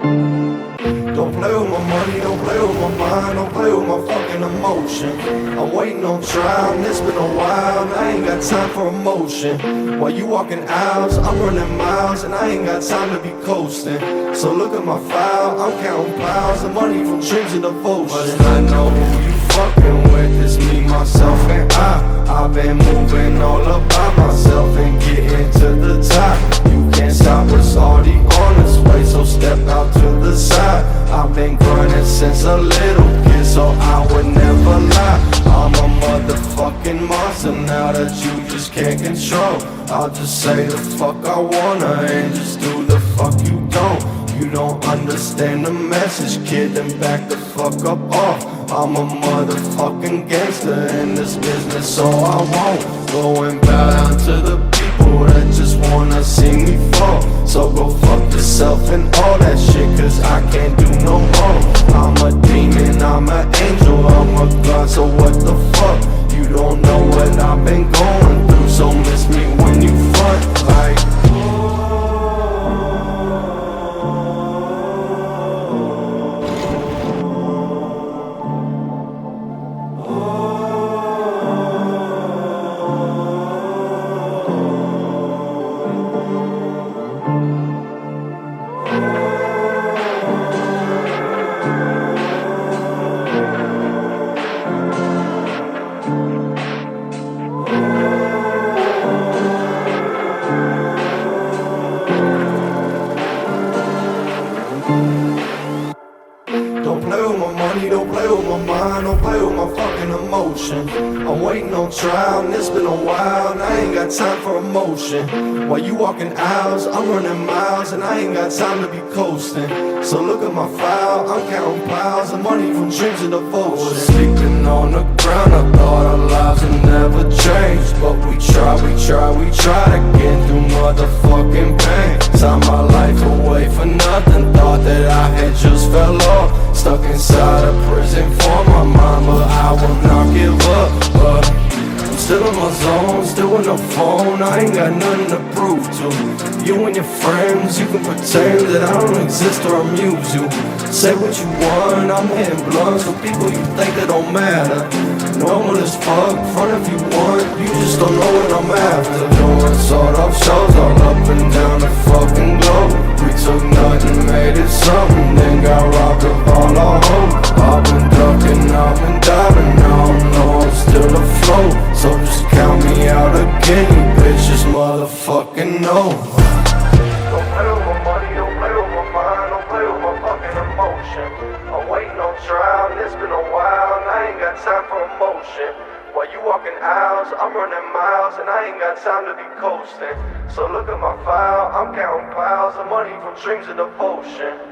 Don't play with my money, don't play with my mind, don't play with my fucking emotion. I'm waiting on trial, and it's been a while, and I ain't got time for emotion. While you walking aisles, I'm running miles, and I ain't got time to be coasting. So look at my file, I'm counting piles of money from dreams and devotion. I know who you fucking with, it's me, myself, and I've been moving all about myself and getting to the top. You can't stop us, already on this way, so step out to the side. I've been grinding since a little kid, so I would never lie. I'm a motherfucking monster now that you just can't control. I'll just say the fuck I wanna and just do the fuck you don't. You don't understand the message, kid, then back the fuck up off. I'm a motherfucking gangster in this business, so I won't go and bow down to the people that just wanna see me fall. So go fuck yourself and all that shit, cause I can't do no more. I'm a demon, I'm an angel, I'm a god, so what the fuck? You don't know what I've been going through, so miss me when you front like don't play with my mind, don't play with my fucking emotion. I'm waiting on trial, and it's been a while, and I ain't got time for emotion. While you walking aisles, I'm running miles, and I ain't got time to be coasting. So look at my file, I'm counting piles of money from dreams and devotion. Sleeping on the ground, I thought our lives would never change, but we try to get through motherfucking pain. Signed my life away for nothing, thought that I had just fell off. Stuck inside a prison for my mind, but I will not give up. But I'm still in my zone, still in the phone, I ain't got nothing to prove to. You and your friends, you can pretend that I don't exist or amuse you. Say what you want, I'm hitting blunts with people you think that don't matter. Normal as fuck, front if you want, you just don't know what I'm after. Doing sort of shows all up and down the fucking globe. We took nothing, made it something, then got robbed of all our hope. I've been ducking, I've been diving, now I know I'm still afloat. So just count me out again, you bitches motherfucking know. Don't play with my money, don't play with my mind, don't play with my fucking emotion. I'm waiting on trial, and it's been a while, and I ain't got time for emotion. While you walking aisles, I'm running miles, and I ain't got time to be coasting. So look at my file, I'm counting piles of money from dreams and devotion.